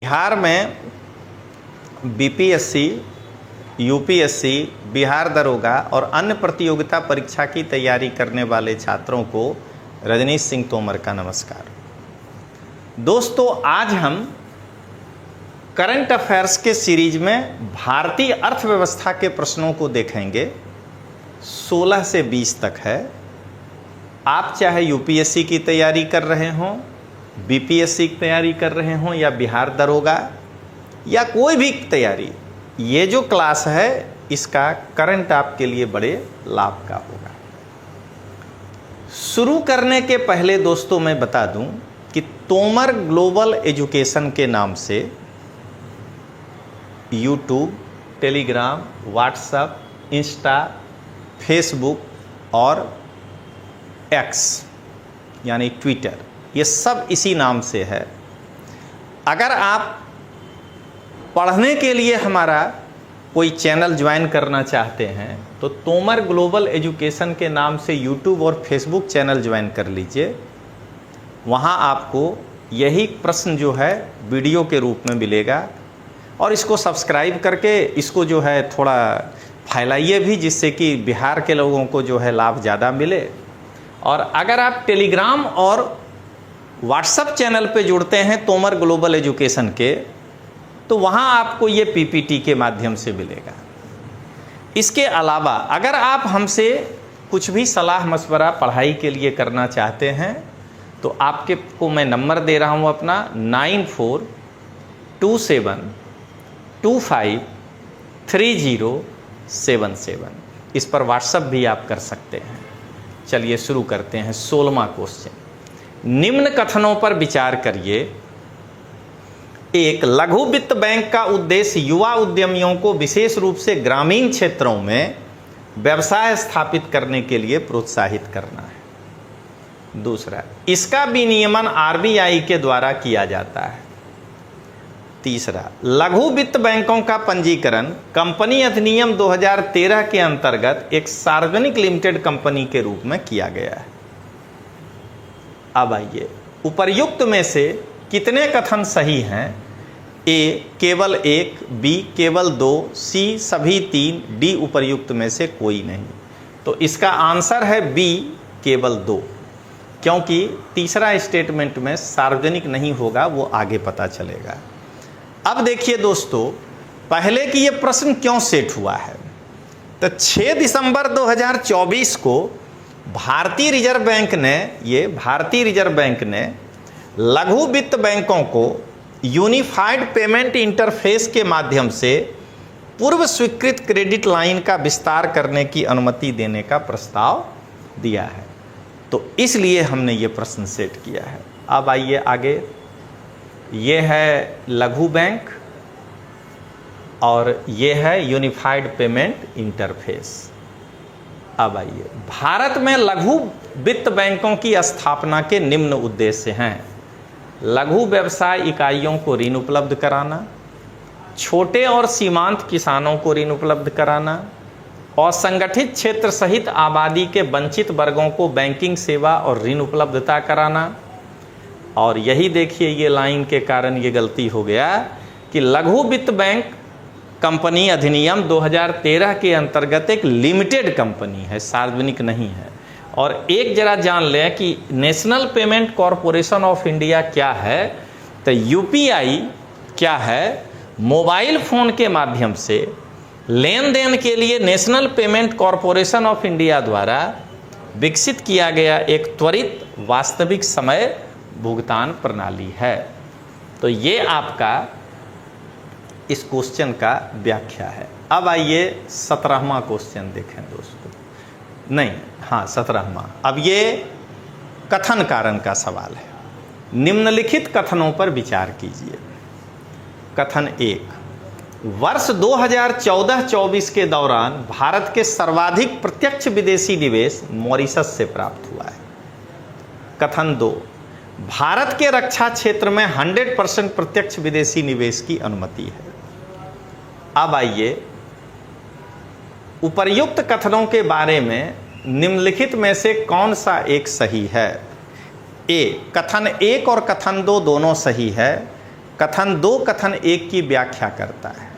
बिहार में BPSC, UPSC, Bihar दरोगा और अन्य प्रतियोगिता परीक्षा की तैयारी करने वाले छात्रों को रजनीश सिंह तोमर का नमस्कार। दोस्तों, आज हम करंट अफेयर्स के सीरीज में भारतीय अर्थव्यवस्था के प्रश्नों को देखेंगे। 16 से 20 तक है। आप चाहे यूपीएससी की तैयारी कर रहे हों, बीपीएससी की तैयारी कर रहे हों या बिहार दरोगा या कोई भी तैयारी, ये जो क्लास है इसका करंट आपके लिए बड़े लाभ का होगा। शुरू करने के पहले दोस्तों मैं बता दूं कि तोमर ग्लोबल एजुकेशन के नाम से YouTube, Telegram, WhatsApp, Insta, Facebook और एक्स यानी ट्विटर, ये सब इसी नाम से है। अगर आप पढ़ने के लिए हमारा कोई चैनल ज्वाइन करना चाहते हैं तो तोमर ग्लोबल एजुकेशन के नाम से यूट्यूब और फेसबुक चैनल ज्वाइन कर लीजिए। वहाँ आपको यही प्रश्न जो है वीडियो के रूप में मिलेगा और इसको सब्सक्राइब करके इसको जो है थोड़ा फैलाइए भी, जिससे कि बिहार के लोगों को जो है लाभ ज़्यादा मिले। और अगर आप टेलीग्राम और व्हाट्सएप चैनल पे जुड़ते हैं तोमर ग्लोबल एजुकेशन के, तो वहाँ आपको ये पीपीटी के माध्यम से मिलेगा। इसके अलावा अगर आप हमसे कुछ भी सलाह मशवरा पढ़ाई के लिए करना चाहते हैं तो आपके को मैं नंबर दे रहा हूँ अपना 9427253077। इस पर व्हाट्सएप भी आप कर सकते हैं। चलिए शुरू करते हैं। 16वां क्वेश्चन, निम्न कथनों पर विचार करिए। एक, लघु वित्त बैंक का उद्देश्य युवा उद्यमियों को विशेष रूप से ग्रामीण क्षेत्रों में व्यवसाय स्थापित करने के लिए प्रोत्साहित करना है। दूसरा, इसका विनियमन आरबीआई के द्वारा किया जाता है। तीसरा, लघु वित्त बैंकों का पंजीकरण कंपनी अधिनियम 2013 के अंतर्गत एक सार्वजनिक लिमिटेड कंपनी के रूप में किया गया है। अब आइए, उपर्युक्त में से कितने कथन सही हैं? ए केवल 1, बी केवल 2, सी सभी 3, डी उपर्युक्त में से कोई नहीं। तो इसका आंसर है बी केवल 2, क्योंकि तीसरा स्टेटमेंट में सार्वजनिक नहीं होगा, वो आगे पता चलेगा। अब देखिए दोस्तों, पहले कि ये प्रश्न क्यों सेट हुआ है, तो 6 दिसंबर 2024 को भारतीय रिजर्व बैंक ने लघु वित्त बैंकों को यूनिफाइड पेमेंट इंटरफेस के माध्यम से पूर्व स्वीकृत क्रेडिट लाइन का विस्तार करने की अनुमति देने का प्रस्ताव दिया है। तो इसलिए हमने ये प्रश्न सेट किया है। अब आइए आगे, ये है लघु बैंक और ये है यूनिफाइड पेमेंट इंटरफेस। अब आइए, भारत में लघु वित्त बैंकों की स्थापना के निम्न उद्देश्य हैं। लघु व्यवसाय इकाइयों को ऋण उपलब्ध कराना, छोटे और सीमांत किसानों को ऋण उपलब्ध कराना, असंगठित क्षेत्र सहित आबादी के वंचित वर्गों को बैंकिंग सेवा और ऋण उपलब्धता कराना। और यही देखिए, ये लाइन के कारण ये गलती हो गया कि लघु वित्त बैंक कंपनी अधिनियम 2013 के अंतर्गत एक लिमिटेड कंपनी है, सार्वजनिक नहीं है। और एक जरा जान लें कि national payment corporation of India क्या है, तो यूपीआई क्या है? मोबाइल फ़ोन के माध्यम से लेन देन के लिए national payment corporation of India द्वारा विकसित किया गया एक त्वरित वास्तविक समय भुगतान प्रणाली है। तो ये आपका इस क्वेश्चन का व्याख्या है। अब आइए 17वां क्वेश्चन देखें दोस्तों। नहीं, हाँ 17वां। अब ये कथन कारण का सवाल है। निम्नलिखित कथनों पर विचार कीजिए। कथन 1, वर्ष 2014-24 के दौरान भारत के सर्वाधिक प्रत्यक्ष विदेशी निवेश मॉरिशस से प्राप्त हुआ है। कथन 2, भारत के रक्षा क्षेत्र में 100% प्रत्यक्ष विदेशी निवेश की अनुमति है। अब आइए, उपर्युक्त कथनों के बारे में निम्नलिखित में से कौन सा एक सही है? ए, कथन 1 और कथन 2 दोनों सही है। कथन 2 कथन 1 की व्याख्या करता है।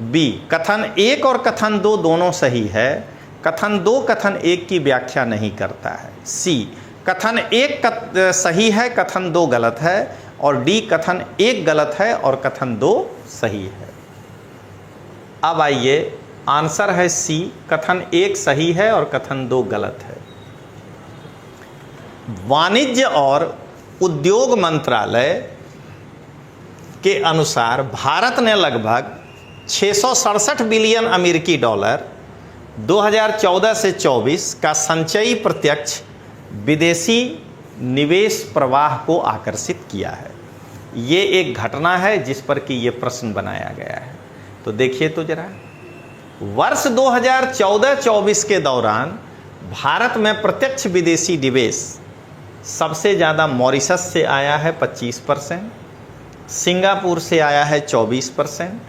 बी, कथन 1 और कथन 2 दोनों सही है, कथन 2 कथन 1 की व्याख्या नहीं करता है। सी, कथन 1 सही है, कथन 2 गलत है। और डी, कथन 1 गलत है और कथन 2 सही है। अब आइए, आंसर है सी, कथन 1 सही है और कथन 2 गलत है। वाणिज्य और उद्योग मंत्रालय के अनुसार भारत ने लगभग 667 बिलियन अमेरिकी डॉलर 2014 से 24 का संचयी प्रत्यक्ष विदेशी निवेश प्रवाह को आकर्षित किया है। ये एक घटना है जिस पर कि ये प्रश्न बनाया गया है। तो देखिए तो जरा, वर्ष 2014-24 के दौरान भारत में प्रत्यक्ष विदेशी निवेश सबसे ज़्यादा मॉरिशस से आया है 25%, सिंगापुर से आया है 24%,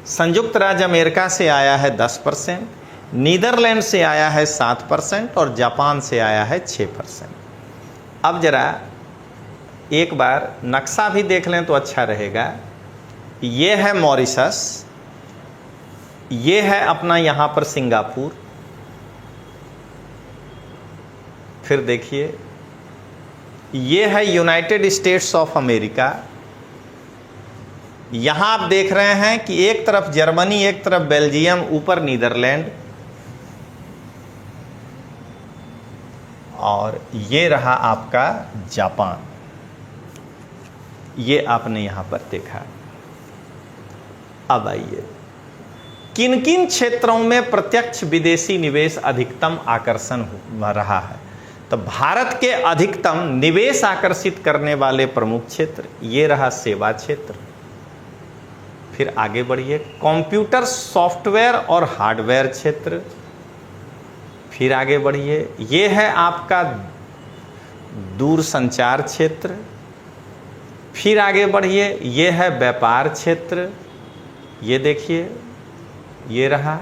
संयुक्त राज्य अमेरिका से आया है 10%, नीदरलैंड से आया है 7% और जापान से आया है 6%। अब जरा एक बार नक्शा भी देख लें तो अच्छा रहेगा। ये है मॉरिशस, ये है अपना यहाँ पर सिंगापुर, फिर देखिए ये है यूनाइटेड स्टेट्स ऑफ अमेरिका। यहाँ आप देख रहे हैं कि एक तरफ जर्मनी, एक तरफ बेल्जियम, ऊपर नीदरलैंड, और ये रहा आपका जापान। ये आपने यहाँ पर देखा। अब आइए, किन किन क्षेत्रों में प्रत्यक्ष विदेशी निवेश अधिकतम आकर्षण रहा है। तो भारत के अधिकतम निवेश आकर्षित करने वाले प्रमुख क्षेत्र, ये रहा सेवा क्षेत्र। फिर आगे बढ़िए, कंप्यूटर सॉफ्टवेयर और हार्डवेयर क्षेत्र। फिर आगे बढ़िए, ये है आपका दूरसंचार क्षेत्र। फिर आगे बढ़िए, ये है व्यापार क्षेत्र, ये देखिए ये रहा।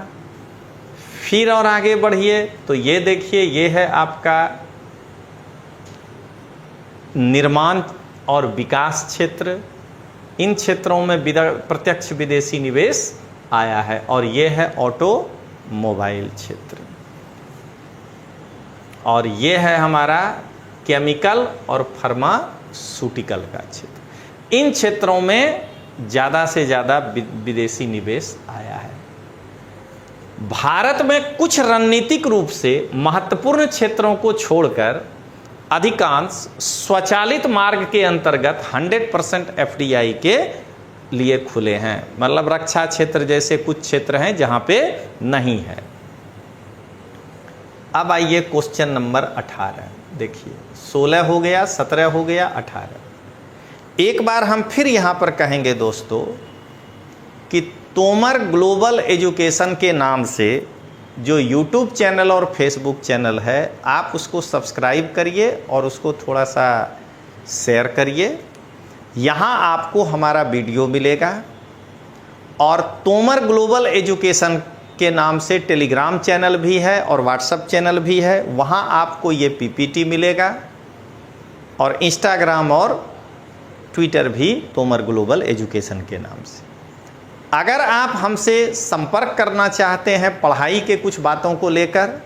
फिर और आगे बढ़िए तो ये देखिए, ये है आपका निर्माण और विकास क्षेत्र। इन क्षेत्रों में प्रत्यक्ष विदेशी निवेश आया है। और ये है ऑटोमोबाइल क्षेत्र, और ये है हमारा केमिकल और फार्मास्यूटिकल का क्षेत्र। इन क्षेत्रों में ज़्यादा से ज़्यादा विदेशी निवेश आया है। भारत में कुछ रणनीतिक रूप से महत्वपूर्ण क्षेत्रों को छोड़कर अधिकांश स्वचालित मार्ग के अंतर्गत 100% FDI के लिए खुले हैं। मतलब रक्षा क्षेत्र जैसे कुछ क्षेत्र हैं जहां पे नहीं है। अब आइए क्वेश्चन नंबर 18 देखिए, 16 हो गया, 17 हो गया, 18। एक बार हम फिर यहां पर कहेंगे दोस्तों कि तोमर ग्लोबल एजुकेशन के नाम से जो YouTube चैनल और Facebook चैनल है, आप उसको सब्सक्राइब करिए और उसको थोड़ा सा शेयर करिए। यहाँ आपको हमारा वीडियो मिलेगा। और तोमर ग्लोबल एजुकेशन के नाम से टेलीग्राम चैनल भी है और व्हाट्सएप चैनल भी है, वहाँ आपको ये PPT मिलेगा। और इंस्टाग्राम और ट्विटर भी तोमर ग्लोबल एजुकेशन के नाम से। अगर आप हमसे संपर्क करना चाहते हैं पढ़ाई के कुछ बातों को लेकर,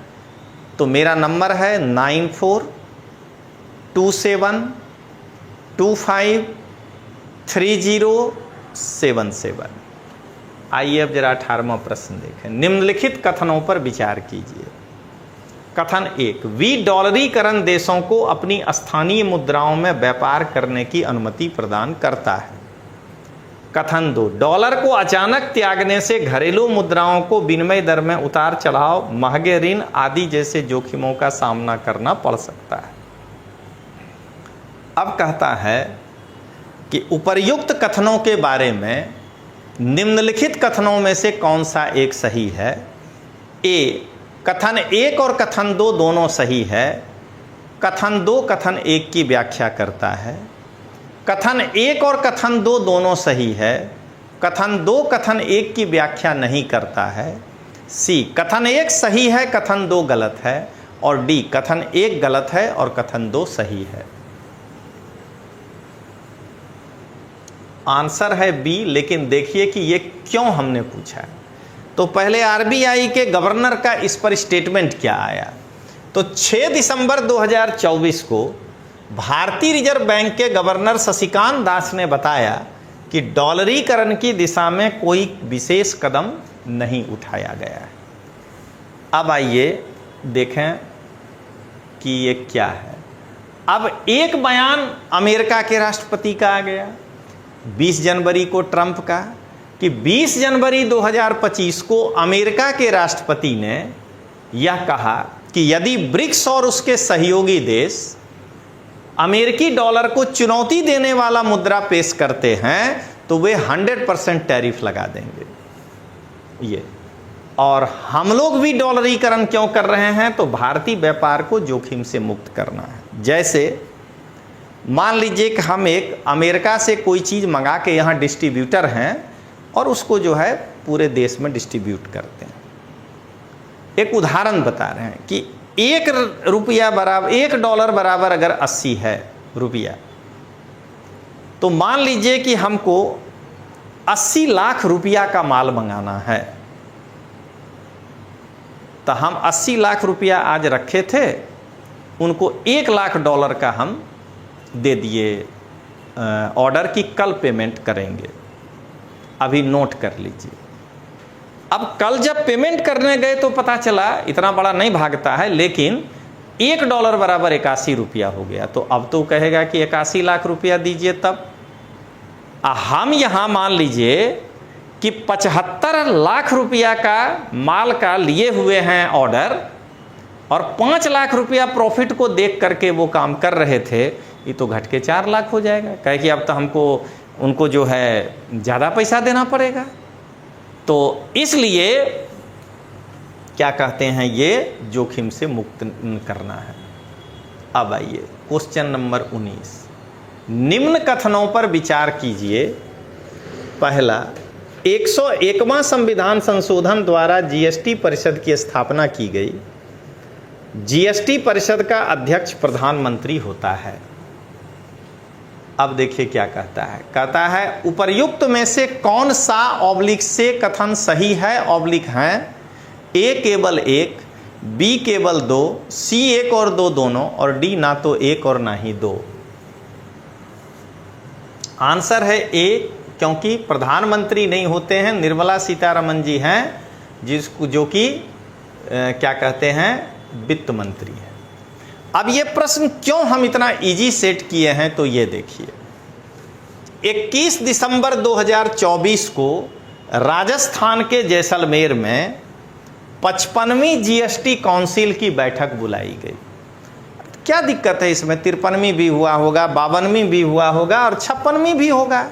तो मेरा नंबर है 9427253077। आइए अब जरा 18वां प्रश्न देखें। निम्नलिखित कथनों पर विचार कीजिए। कथन 1, विडॉलरीकरण देशों को अपनी स्थानीय मुद्राओं में व्यापार करने की अनुमति प्रदान करता है। कथन 2, डॉलर को अचानक त्यागने से घरेलू मुद्राओं को विनिमय दर में उतार चढ़ाव, महंगे ऋण आदि जैसे जोखिमों का सामना करना पड़ सकता है। अब कहता है कि उपर्युक्त कथनों के बारे में निम्नलिखित कथनों में से कौन सा एक सही है। ए, कथन 1 और कथन 2 दोनों सही है। कथन 2 कथन 1 की व्याख्या करता है। कथन 1 और कथन 2 दोनों सही है। कथन 2 कथन 1 की व्याख्या नहीं करता है। सी, कथन 1 सही है, कथन 2 गलत है। और डी, कथन 1 गलत है और कथन 2 सही है। आंसर है बी, लेकिन देखिए कि ये क्यों हमने पूछा है। तो पहले आरबीआई के गवर्नर का इस पर स्टेटमेंट क्या आया। तो 6 दिसंबर 2024 को भारतीय रिजर्व बैंक के गवर्नर शशिकांत दास ने बताया कि डॉलरीकरण की दिशा में कोई विशेष कदम नहीं उठाया गया है। अब आइए देखें कि ये क्या है। अब एक बयान अमेरिका के राष्ट्रपति का आ गया 20 जनवरी को, ट्रंप का, कि 20 जनवरी 2025 को अमेरिका के राष्ट्रपति ने यह कहा कि यदि ब्रिक्स और उसके सहयोगी देश अमेरिकी डॉलर को चुनौती देने वाला मुद्रा पेश करते हैं तो वे 100% टैरिफ लगा देंगे। ये और हम लोग भी डॉलरीकरण क्यों कर रहे हैं, तो भारतीय व्यापार को जोखिम से मुक्त करना है। जैसे मान लीजिए कि हम एक अमेरिका से कोई चीज़ मंगा के यहाँ डिस्ट्रीब्यूटर हैं और उसको जो है पूरे देश में डिस्ट्रीब्यूट करते हैं। एक उदाहरण बता रहे हैं कि $1 बराबर अगर 80 है रुपया, तो मान लीजिए कि हमको 80 लाख रुपया का माल मंगाना है, तो हम 80 लाख रुपया आज रखे थे, उनको $1 लाख का हम दे दिए ऑर्डर की कल पेमेंट करेंगे। अभी नोट कर लीजिए। अब कल जब पेमेंट करने गए तो पता चला इतना बड़ा नहीं भागता है, लेकिन $1 बराबर 81 रुपया हो गया। तो अब तो कहेगा कि 81 लाख रुपया दीजिए। तब हम यहाँ मान लीजिए कि 75 लाख रुपया का माल का लिए हुए हैं ऑर्डर और 5 लाख रुपया प्रॉफिट को देख करके वो काम कर रहे थे, ये तो घट के 4 लाख हो जाएगा। कहे कि अब तो हमको उनको जो है ज़्यादा पैसा देना पड़ेगा। तो इसलिए क्या कहते हैं, ये जोखिम से मुक्त करना है। अब आइए क्वेश्चन नंबर 19, निम्न कथनों पर विचार कीजिए। पहला, 101वां संविधान संशोधन द्वारा जीएसटी परिषद की स्थापना की गई। जीएसटी परिषद का अध्यक्ष प्रधानमंत्री होता है। अब देखिए क्या कहता है। कहता है उपर्युक्त में से कौन सा ऑब्लिक से कथन सही है ऑब्लिक हैं, ए केवल 1, बी केवल 2, सी 1 और 2 दोनों, और डी ना तो 1 और ना ही 2। आंसर है ए, क्योंकि प्रधानमंत्री नहीं होते हैं, निर्मला सीतारमण जी हैं, जिसको जो कि क्या कहते हैं, वित्त मंत्री है। अब ये प्रश्न क्यों हम इतना इजी सेट किए हैं, तो ये देखिए 21 दिसंबर 2024 को राजस्थान के जैसलमेर में 55वीं जीएसटी काउंसिल की बैठक बुलाई गई। क्या दिक्कत है इसमें, 53वीं भी हुआ होगा, 52वीं भी हुआ होगा और 56वीं भी होगा।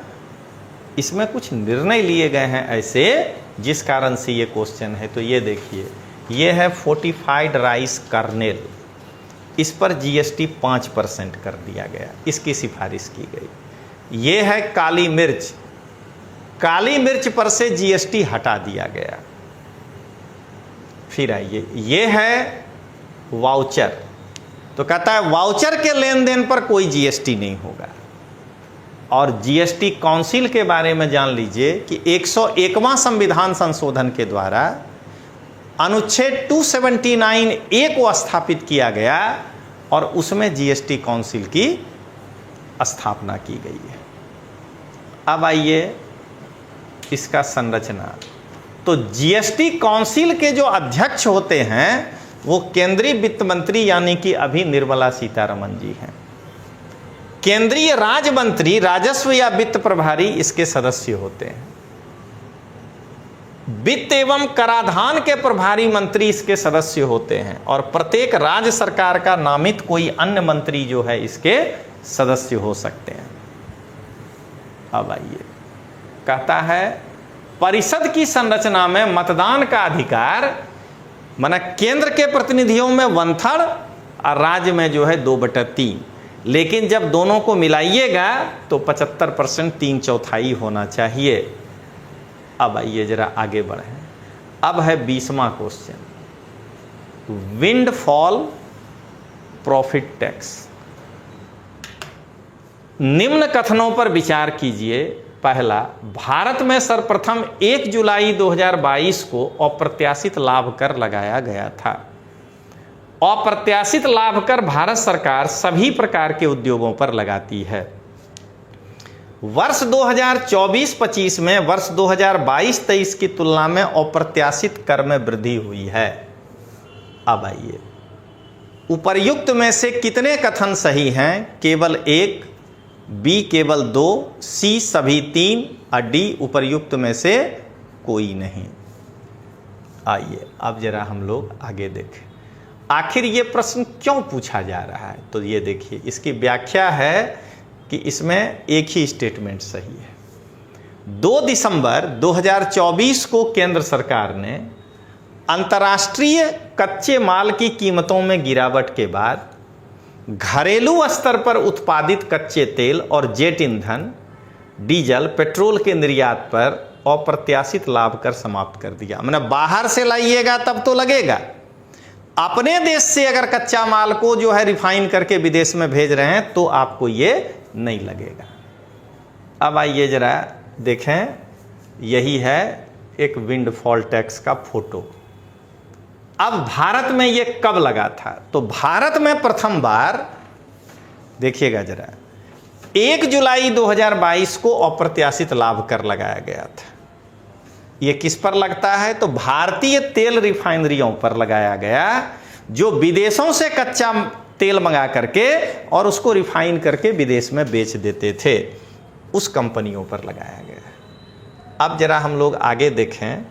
इसमें कुछ निर्णय लिए गए हैं ऐसे, जिस कारण से ये क्वेश्चन है। तो ये देखिए, ये है फोर्टिफाइड राइस कर्नेल, इस पर जीएसटी 5% कर दिया गया, इसकी सिफारिश की गई। ये है काली मिर्च, काली मिर्च पर से जीएसटी हटा दिया गया। फिर आइए, ये है वाउचर, तो कहता है वाउचर के लेन देन पर कोई जीएसटी नहीं होगा। और जीएसटी काउंसिल के बारे में जान लीजिए कि 101वां संविधान संशोधन के द्वारा अनुच्छेद 279A को स्थापित किया गया और उसमें जीएसटी काउंसिल की स्थापना की गई है। अब आइए इसका संरचना। तो जीएसटी काउंसिल के जो अध्यक्ष होते हैं वो केंद्रीय वित्त मंत्री यानी कि अभी निर्मला सीतारमण जी हैं। केंद्रीय राज्य मंत्री, राजस्व या वित्त प्रभारी इसके सदस्य होते हैं। वित्त एवं कराधान के प्रभारी मंत्री इसके सदस्य होते हैं और प्रत्येक राज्य सरकार का नामित कोई अन्य मंत्री जो है इसके सदस्य हो सकते हैं। अब आइए, कहता है परिषद की संरचना में मतदान का अधिकार माना केंद्र के प्रतिनिधियों में 1/3 और राज्य में जो है 2/3, लेकिन जब दोनों को मिलाइएगा तो 75% 3/4 होना चाहिए। अब आइए जरा आगे बढ़े। अब है 20वां क्वेश्चन, विंडफॉल प्रॉफिट टैक्स। निम्न कथनों पर विचार कीजिए। पहला, भारत में सर्वप्रथम 1 जुलाई 2022 को अप्रत्याशित लाभ कर लगाया गया था। अप्रत्याशित लाभ कर भारत सरकार सभी प्रकार के उद्योगों पर लगाती है। वर्ष 2024-25 में वर्ष 2022-23 की तुलना में अप्रत्याशित कर में वृद्धि हुई है। अब आइए, उपर्युक्त में से कितने कथन सही हैं? केवल 1, बी केवल 2, सी सभी 3 और डी उपर्युक्त में से कोई नहीं। आइए अब जरा हम लोग आगे देखें, आखिर ये प्रश्न क्यों पूछा जा रहा है। तो ये देखिए, इसकी व्याख्या है कि इसमें एक ही स्टेटमेंट सही है। 2 दिसंबर 2024 को केंद्र सरकार ने अंतर्राष्ट्रीय कच्चे माल की कीमतों में गिरावट के बाद घरेलू स्तर पर उत्पादित कच्चे तेल और जेट ईंधन, डीजल, पेट्रोल के निर्यात पर अप्रत्याशित लाभ कर समाप्त कर दिया। मतलब बाहर से लाइएगा तब तो लगेगा, अपने देश से अगर कच्चा माल को जो है रिफाइन करके विदेश में भेज रहे हैं तो आपको ये नहीं लगेगा। अब आइए जरा देखें, यही है एक विंडफॉल टैक्स का फोटो। अब भारत में ये कब लगा था? तो भारत में प्रथम बार देखिएगा जरा, 1 जुलाई 2022 को अप्रत्याशित लाभ कर लगाया गया था। ये किस पर लगता है? तो भारतीय तेल रिफाइनरियों पर लगाया गया, जो विदेशों से कच्चा तेल मंगा करके और उसको रिफाइन करके विदेश में बेच देते थे, उस कंपनियों पर लगाया गया। अब जरा हम लोग आगे देखें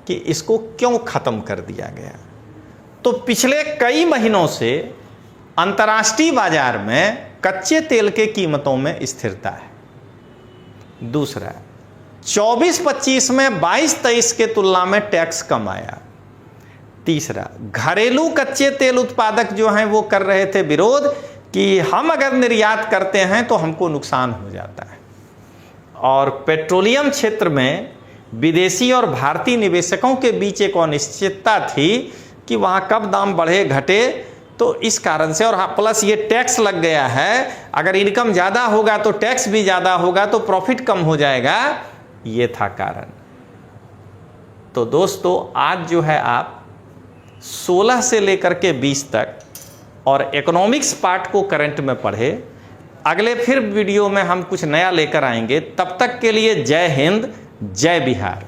कि इसको क्यों खत्म कर दिया गया। तो पिछले कई महीनों से अंतर्राष्ट्रीय बाजार में कच्चे तेल के कीमतों में स्थिरता है। दूसरा, 24-25 में 22-23 के तुलना में टैक्स कम आया। तीसरा, घरेलू कच्चे तेल उत्पादक जो हैं वो कर रहे थे विरोध कि हम अगर निर्यात करते हैं तो हमको नुकसान हो जाता है। और पेट्रोलियम क्षेत्र में विदेशी और भारतीय निवेशकों के बीच एक अनिश्चितता थी कि वहाँ कब दाम बढ़े घटे, तो इस कारण से, और हाँ प्लस ये टैक्स लग गया है, अगर इनकम ज़्यादा होगा तो टैक्स भी ज़्यादा होगा तो प्रॉफिट कम हो जाएगा, ये था कारण। तो दोस्तों आज जो है आप 16 से लेकर के 20 तक और इकोनॉमिक्स पार्ट को करंट में पढ़े। अगले फिर वीडियो में हम कुछ नया लेकर आएंगे। तब तक के लिए जय हिंद, जय बिहार।